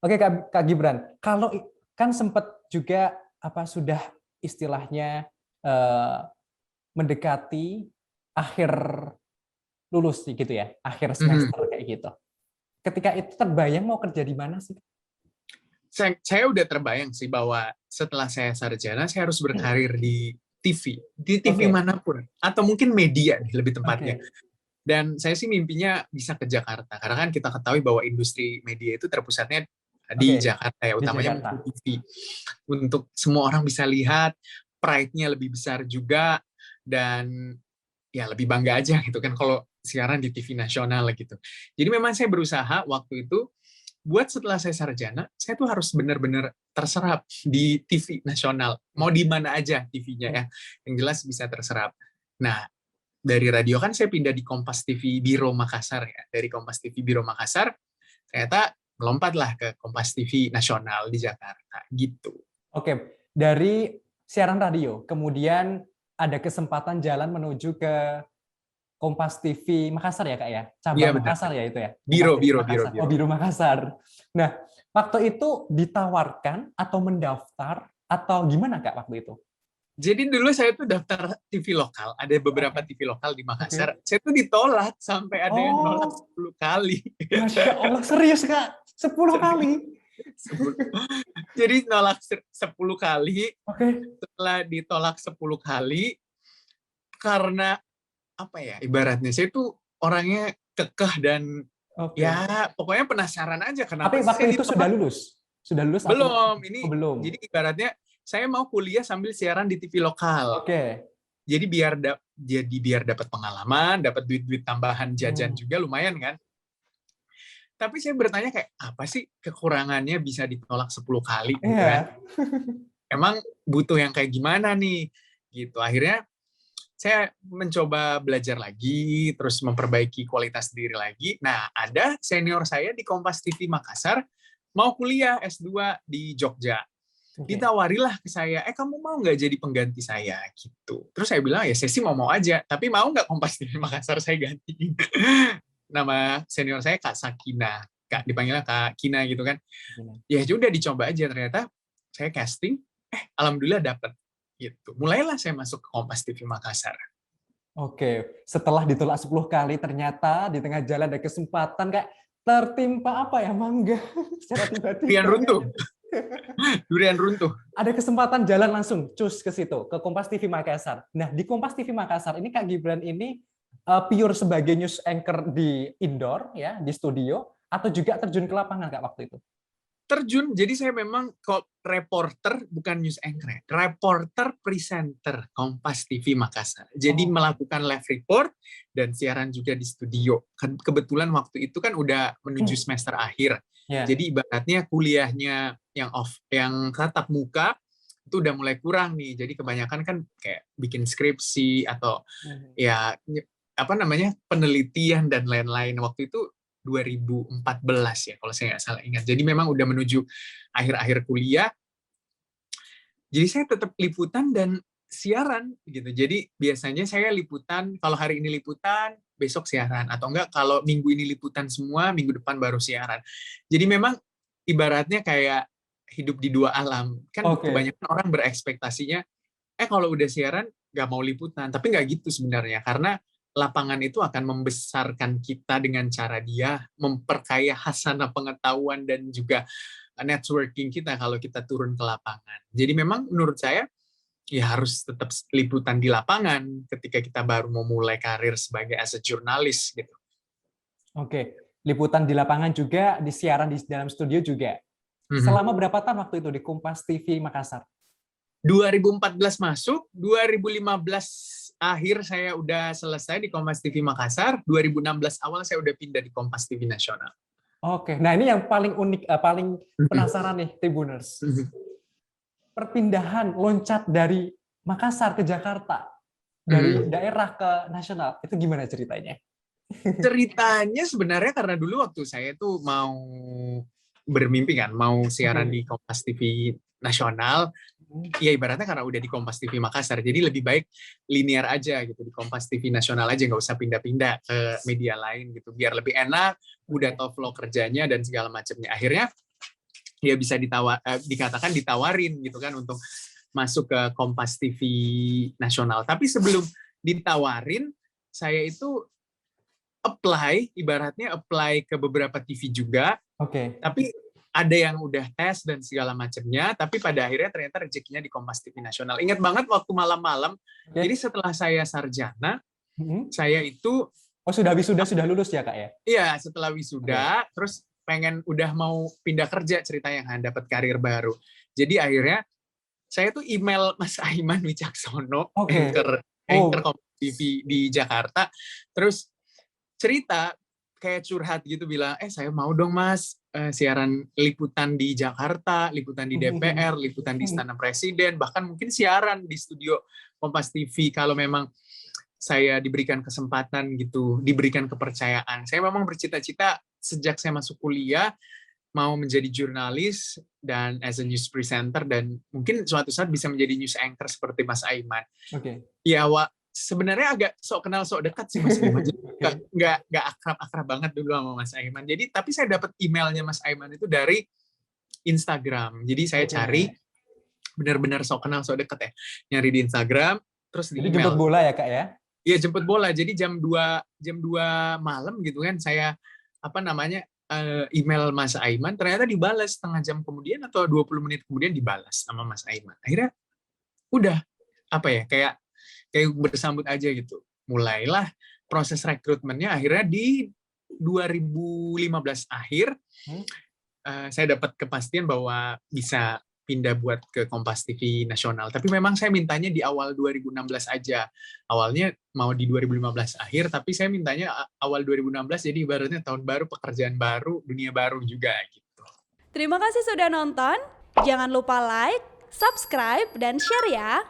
Oke Kak Gibran, kalau kan sempat juga sudah istilahnya eh, mendekati akhir lulus gitu ya, akhir Mhm. semester kayak gitu. Ketika itu terbayang mau kerja di mana sih? Saya udah terbayang sih bahwa setelah saya sarjana, saya harus berkarir di TV Oke, manapun, atau mungkin media nih lebih tepatnya. oke, Dan saya sih mimpinya bisa ke Jakarta, karena kan kita ketahui bahwa industri media itu terpusatnya oke, di Jakarta ya, di utamanya Jakarta. untuk TV. Untuk semua orang bisa lihat, pride-nya lebih besar juga, dan ya lebih bangga aja gitu kan kalau siaran di TV nasional gitu. Jadi memang saya berusaha waktu itu buat setelah saya sarjana, saya tuh harus benar-benar terserap di TV nasional. Mau di mana aja TV-nya ya. Yang jelas bisa terserap. Nah, dari radio kan saya pindah di Kompas TV Biro Makassar ya. Dari Kompas TV Biro Makassar, ternyata melompatlah ke Kompas TV nasional di Jakarta gitu. Oke, dari siaran radio, kemudian ada kesempatan jalan menuju ke Kompas TV Makassar ya Kak ya? Iya Cabang benar. Makassar ya itu ya? Kompas Biro, TV biro, biro, Makassar. Oh, biro. Biro Makassar. Nah, waktu itu ditawarkan atau mendaftar atau gimana Kak waktu itu? Jadi dulu saya tuh daftar TV lokal, ada beberapa Oke, TV lokal di Makassar. oke. Saya tuh ditolak sampai ada yang nolak Oh, 10 kali. Masya Allah, serius Kak? 10 kali? 10. Jadi nolak 10 kali, Oke, setelah ditolak 10 kali, karena apa ya, ibaratnya saya tuh orangnya kekeh dan oke. ya pokoknya penasaran aja Tapi kenapa sih waktu saya itu sudah ditolak. lulus? Sudah lulus atau masih? Belum, Oh, ini belum. jadi ibaratnya saya mau kuliah sambil siaran di TV lokal. Oke. Jadi biar dapat pengalaman, dapat duit-duit tambahan jajan Hmm. juga lumayan kan. Tapi saya bertanya kayak apa sih kekurangannya bisa ditolak 10 kali gitu kan. Iya. Emang butuh yang kayak gimana nih? Gitu. Akhirnya saya mencoba belajar lagi, terus memperbaiki kualitas diri lagi. Nah, ada senior saya di Kompas TV Makassar mau kuliah S2 di Jogja. Oke. Ditawarilah ke saya, kamu mau nggak jadi pengganti saya gitu. Terus saya bilang, ya saya sih mau aja, tapi mau nggak Kompas TV Makassar saya ganti. Nama senior saya Kak Sakina, Kak dipanggilnya Kak Kina gitu kan. Ya sudah dicoba aja, ternyata saya casting, alhamdulillah dapet gitu. Mulailah saya masuk ke Kompas TV Makassar. Oke, setelah ditolak 10 kali ternyata di tengah jalan ada kesempatan kayak tertimpa apa ya, mangga secara Durian tiba-tiba. runtuh, durian runtuh. Ada kesempatan jalan langsung cus ke situ, ke Kompas TV Makassar. Nah, di Kompas TV Makassar ini Kak Gibran ini pure sebagai news anchor di indoor ya, di studio atau juga terjun ke lapangan Kak waktu itu? Terjun, jadi saya memang kok reporter, bukan news anchor, reporter presenter Kompas TV Makassar. Jadi Oh, melakukan live report dan siaran juga di studio. Kebetulan waktu itu kan udah menuju semester akhir. ya. Jadi ibaratnya kuliahnya yang tatap muka itu udah mulai kurang nih. Jadi kebanyakan kan kayak bikin skripsi atau ya apa namanya penelitian dan lain-lain. Waktu itu 2014 ya kalau saya nggak salah ingat. Jadi memang udah menuju akhir-akhir kuliah. Jadi saya tetap liputan dan siaran gitu. Jadi biasanya saya liputan, kalau hari ini liputan, besok siaran. Atau enggak kalau minggu ini liputan semua, minggu depan baru siaran. Jadi memang ibaratnya kayak hidup di dua alam. Kan Oke. kebanyakan orang berekspektasinya, kalau udah siaran nggak mau liputan. Tapi nggak gitu sebenarnya. Karena lapangan itu akan membesarkan kita dengan cara dia memperkaya hasanah pengetahuan dan juga networking kita kalau kita turun ke lapangan. Jadi memang menurut saya ya harus tetap liputan di lapangan ketika kita baru mau mulai karir sebagai as a jurnalis gitu. Oke. Liputan di lapangan juga, di siaran di dalam studio juga. Mhm. Selama berapa tahun waktu itu di Kompas TV Makassar? 2014 masuk, 2015 akhir saya udah selesai di Kompas TV Makassar, 2016 awal saya udah pindah di Kompas TV Nasional. Oke, nah ini yang paling unik, paling penasaran nih, Tribuners. Perpindahan loncat dari Makassar ke Jakarta, dari daerah ke nasional, itu gimana ceritanya? Ceritanya sebenarnya karena dulu waktu saya tuh mau bermimpi kan, mau siaran Oke. di Kompas TV Nasional, ya ibaratnya karena udah di Kompas TV Makassar, jadi lebih baik linear aja gitu, di Kompas TV Nasional aja, nggak usah pindah-pindah ke media lain gitu, biar lebih enak, udah Oke. tahu flow kerjanya dan segala macamnya. Akhirnya ya bisa dikatakan ditawarin gitu kan untuk masuk ke Kompas TV nasional. Tapi sebelum ditawarin, saya itu ibaratnya apply ke beberapa TV juga. Oke. Tapi ada yang udah tes dan segala macamnya, tapi pada akhirnya ternyata rezekinya di Kompas TV nasional. Ingat banget waktu malam-malam. Oke. Jadi setelah saya sarjana, saya itu sudah wisuda, sudah lulus ya Kak ya? Iya, setelah wisuda, terus udah mau pindah kerja ceritanya kan, dapat karir baru. Jadi akhirnya saya tuh email Mas Aiman Wicaksono, anchor Kompas TV di Jakarta, terus cerita kayak curhat gitu, bilang, saya mau dong Mas siaran liputan di Jakarta, liputan di DPR, liputan di Istana Presiden, bahkan mungkin siaran di studio Kompas TV kalau memang saya diberikan kesempatan gitu, diberikan kepercayaan. Saya memang bercita-cita sejak saya masuk kuliah mau menjadi jurnalis dan as a news presenter, dan mungkin suatu saat bisa menjadi news anchor seperti Mas Aiman. Ya, sebenarnya agak sok kenal sok dekat sih Mas Aiman. Nggak akrab banget dulu sama Mas Aiman. Jadi tapi saya dapat emailnya Mas Aiman itu dari Instagram. Jadi saya cari benar-benar sok kenal sok dekat ya. Nyari di Instagram, terus di email. Jemput bola ya Kak ya? Iya, jemput bola. Jadi jam 2 malam gitu kan, saya email Mas Aiman, ternyata dibalas setengah jam kemudian atau 20 menit kemudian dibalas sama Mas Aiman. Akhirnya udah kayak bersambut aja gitu. Mulailah proses rekrutmennya, akhirnya di 2015 akhir saya dapat kepastian bahwa bisa pindah buat ke Kompas TV nasional. Tapi memang saya mintanya di awal 2016 aja. Awalnya mau di 2015 akhir, tapi saya mintanya awal 2016, jadi ibaratnya tahun baru, pekerjaan baru, dunia baru juga gitu. Terima kasih sudah nonton. Jangan lupa like, subscribe, dan share ya.